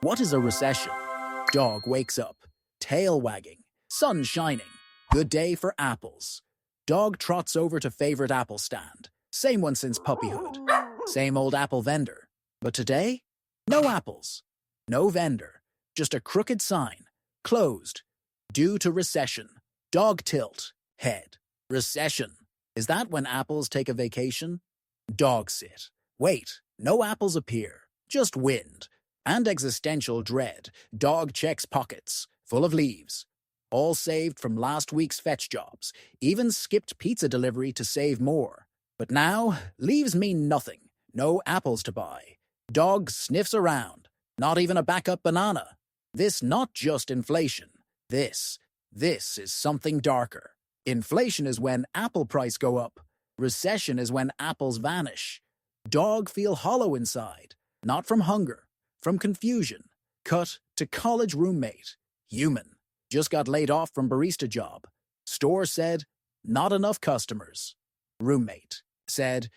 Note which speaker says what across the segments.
Speaker 1: What is a recession? Dog wakes up, tail wagging, sun shining. Good day for apples. Dog trots over to favorite apple stand. Same one since puppyhood. Same old apple vendor. But today, no apples. No vendor. Just a crooked sign. Closed. Due to recession. Dog tilt. Head. Recession. Is that when apples take a vacation? Dog sit. Wait. No apples appear. Just wind. And existential dread. Dog checks pockets. Full of leaves. All saved from last week's fetch jobs. Even skipped pizza delivery to save more. But now, leaves mean nothing. No apples to buy. Dog sniffs around. Not even a backup banana. This not just inflation. This is something darker. Inflation is when apple price go up. Recession is when apples vanish. Dog feel hollow inside. Not from hunger. From confusion. Cut to college roommate. Human. Just got laid off from barista job. Store said, not enough customers. Roommate said,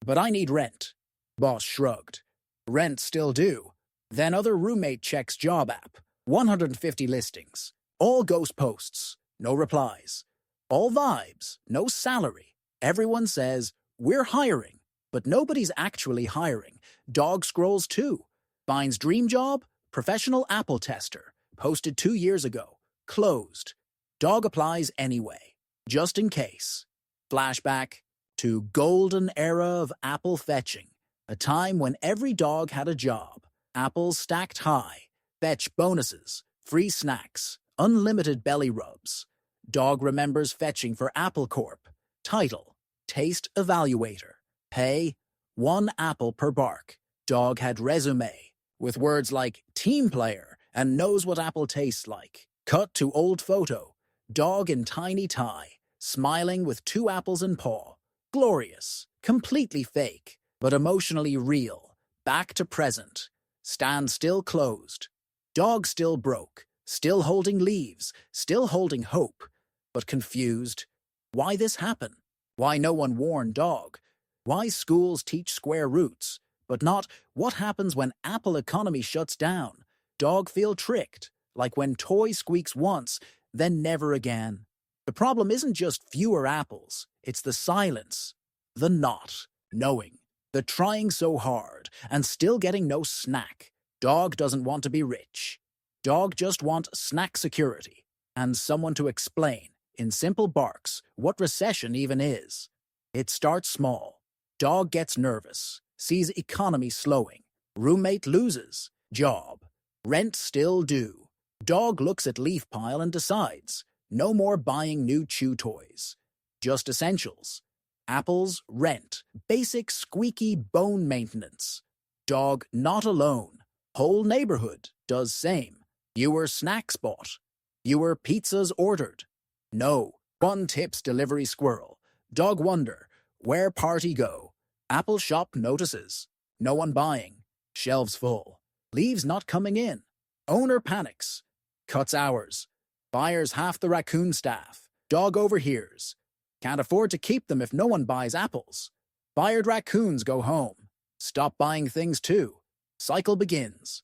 Speaker 1: but I need rent. Boss shrugged. Rent still due. Then other roommate checks job app. 150 listings. All ghost posts. No replies. All vibes. No salary. Everyone says, we're hiring. But nobody's actually hiring. Dog scrolls too. Finds dream job, professional apple tester. Posted 2 years ago. Closed. Dog applies anyway. Just in case. Flashback to golden era of apple fetching. A time when every dog had a job. Apples stacked high. Fetch bonuses. Free snacks. Unlimited belly rubs. Dog remembers fetching for Apple Corp. Title. Taste Evaluator. Pay. 1 apple per bark. Dog had resume. With words like team player and knows what apple tastes like. Cut to old photo. Dog in tiny tie. Smiling with 2 apples in paw. Glorious. Completely fake. But emotionally real. Back to present. Stand still closed. Dog still broke. Still holding leaves. Still holding hope. But confused. Why this happen? Why no one warned dog? Why schools teach square roots? But not what happens when apple economy shuts down. Dog feel tricked. Like when toy squeaks once, then never again. The problem isn't just fewer apples. It's the silence. The not knowing. The trying so hard and still getting no snack. Dog doesn't want to be rich. Dog just want snack security and someone to explain, in simple barks, what recession even is. It starts small. Dog gets nervous, sees economy slowing. Roommate loses. Job. Rent still due. Dog looks at leaf pile and decides, no more buying new chew toys. Just essentials. Apples, rent, basic squeaky bone maintenance. Dog not alone. Whole neighborhood does same. Fewer snacks bought. Fewer pizzas ordered. No. 1 tips delivery squirrel. Dog wonder. Where party go? Apple shop notices. No one buying. Shelves full. Leaves not coming in. Owner panics. Cuts hours. Fires half the raccoon staff. Dog overhears. Can't afford to keep them if no one buys apples. Fired raccoons go home. Stop buying things too. Cycle begins.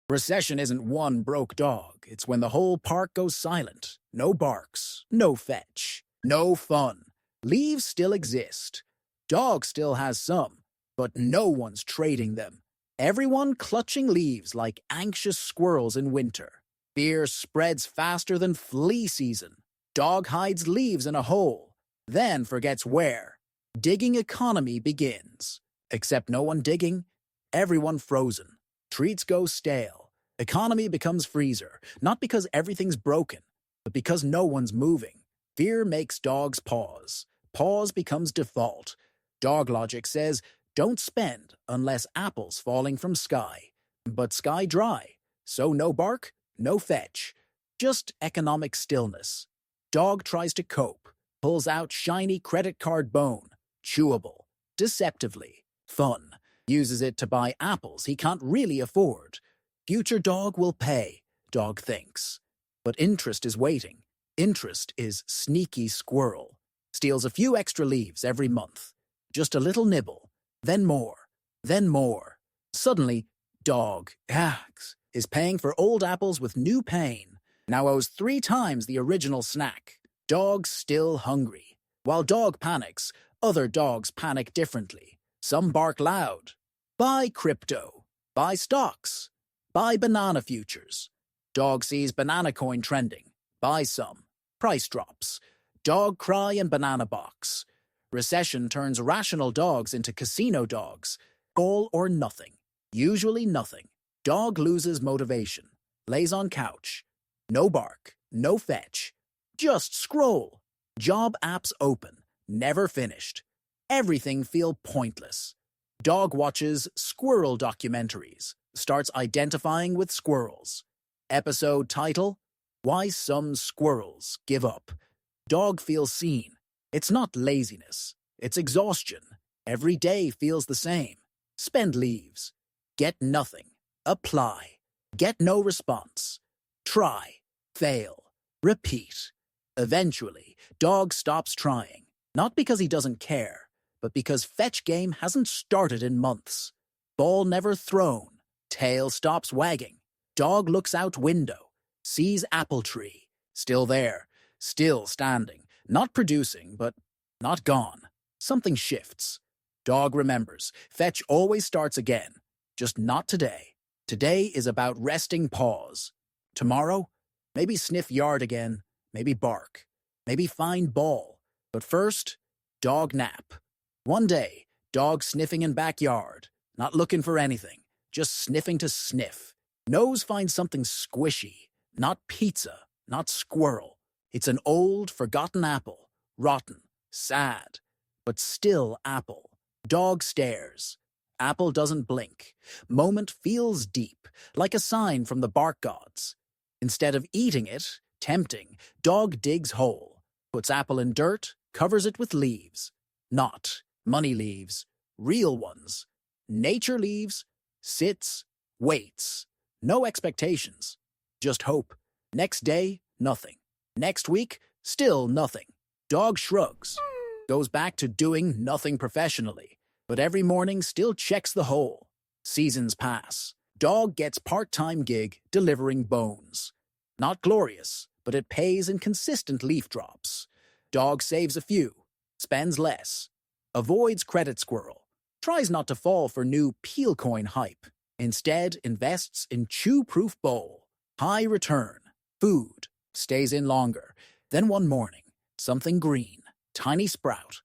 Speaker 1: Recession isn't one broke dog. It's when the whole park goes silent. No barks. No fetch. No fun. Leaves still exist. Dog still has some. But no one's trading them. Everyone clutching leaves like anxious squirrels in winter. Fear spreads faster than flea season. Dog hides leaves in a hole, then forgets where. Digging economy begins. Except no one digging, everyone frozen. Treats go stale. Economy becomes freezer, not because everything's broken, but because no one's moving. Fear makes dogs pause. Pause becomes default. Dog logic says, don't spend unless apples falling from sky. But sky dry, so no bark, no fetch. Just economic stillness. Dog tries to cope, pulls out shiny credit card bone. Chewable. Deceptively. Fun. Uses it to buy apples he can't really afford. Future dog will pay, dog thinks. But interest is waiting. Interest is sneaky squirrel. Steals a few extra leaves every month. Just a little nibble. Then more. Then more. Suddenly, Dog is paying for old apples with new pain. Now owes 3 times the original snack. Dog still hungry. While dog panics, other dogs panic differently. Some bark loud. Buy crypto. Buy stocks. Buy banana futures. Dog sees banana coin trending. Buy some. Price drops. Dog cry in banana box. Recession turns rational dogs into casino dogs. All or nothing. Usually nothing. Dog loses motivation. Lays on couch. No bark. No fetch. Just scroll. Job apps open. Never finished. Everything feel pointless. Dog watches squirrel documentaries. Starts identifying with squirrels. Episode title: Why Some Squirrels Give Up. Dog feels seen. It's not laziness. It's exhaustion. Every day feels the same. Spend leaves. Get nothing. Apply. Get no response. Try. Fail. Repeat. Eventually, dog stops trying. Not because he doesn't care, but because fetch game hasn't started in months. Ball never thrown. Tail stops wagging. Dog looks out window. Sees apple tree. Still there. Still standing. Not producing, but not gone. Something shifts. Dog remembers. Fetch always starts again. Just not today. Today is about resting paws. Tomorrow, maybe sniff yard again. Maybe bark. Maybe find ball. But first, dog nap. One day, dog sniffing in backyard. Not looking for anything. Just sniffing to sniff. Nose finds something squishy. Not pizza. Not squirrel. It's an old, forgotten apple. Rotten. Sad. But still apple. Dog stares. Apple doesn't blink. Moment feels deep, like a sign from the bark gods. Instead of eating it, tempting, dog digs hole. Puts apple in dirt, covers it with leaves. Not money leaves. Real ones. Nature leaves. Sits. Waits. No expectations. Just hope. Next day, nothing. Next week, still nothing. Dog shrugs. Goes back to doing nothing professionally, but every morning still checks the hole. Seasons pass. Dog gets part-time gig delivering bones. Not glorious, but it pays in consistent leaf drops. Dog saves a few. Spends less. Avoids credit squirrel. Tries not to fall for new peel coin hype. Instead, invests in chew-proof bowl. High return. Food. Stays in longer. Then one morning, something green. Tiny sprout.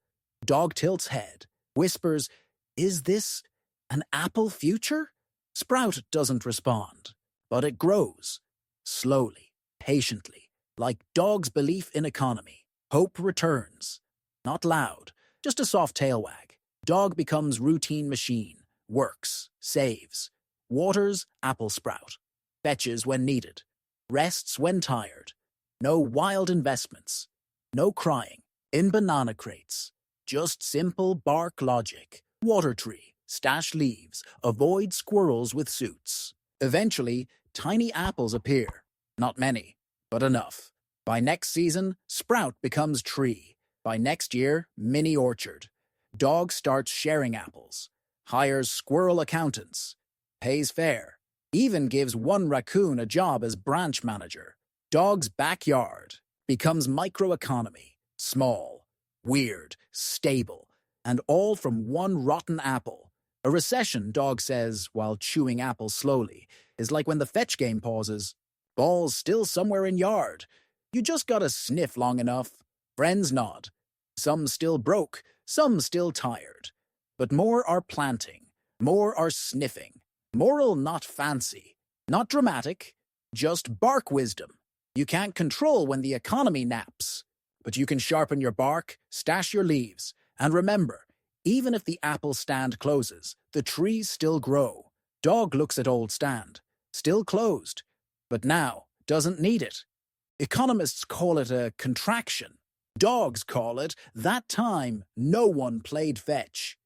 Speaker 1: Dog tilts head. Whispers, "Is this an apple future?" Sprout doesn't respond, but it grows. Slowly, patiently, like dog's belief in economy. Hope returns. Not loud, just a soft tail wag. Dog becomes routine machine. Works, saves. Waters apple sprout. Fetches when needed. Rests when tired. No wild investments. No crying. In banana crates. Just simple bark logic. Water tree. Stash leaves. Avoid squirrels with suits. Eventually, tiny apples appear. Not many, but enough. By next season, sprout becomes tree. By next year, mini orchard. Dog starts sharing apples. Hires squirrel accountants. Pays fair. Even gives one raccoon a job as branch manager. Dog's backyard becomes microeconomy. Small, weird, stable, and all from one rotten apple. A recession, dog says, while chewing apples slowly, is like when the fetch game pauses. Ball's still somewhere in yard. You just gotta sniff long enough. Friends nod. Some still broke, some still tired. But more are planting, more are sniffing. Moral not fancy, not dramatic, just bark wisdom. You can't control when the economy naps. But you can sharpen your bark, stash your leaves, and remember, even if the apple stand closes, the trees still grow. Dog looks at old stand, still closed, but now doesn't need it. Economists call it a contraction. Dogs call it that time no one played fetch.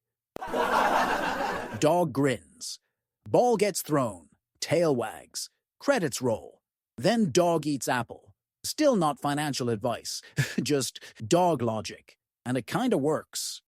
Speaker 1: Dog grins. Ball gets thrown. Tail wags. Credits roll. Then dog eats apple. Still not financial advice, just dog logic. And it kinda works.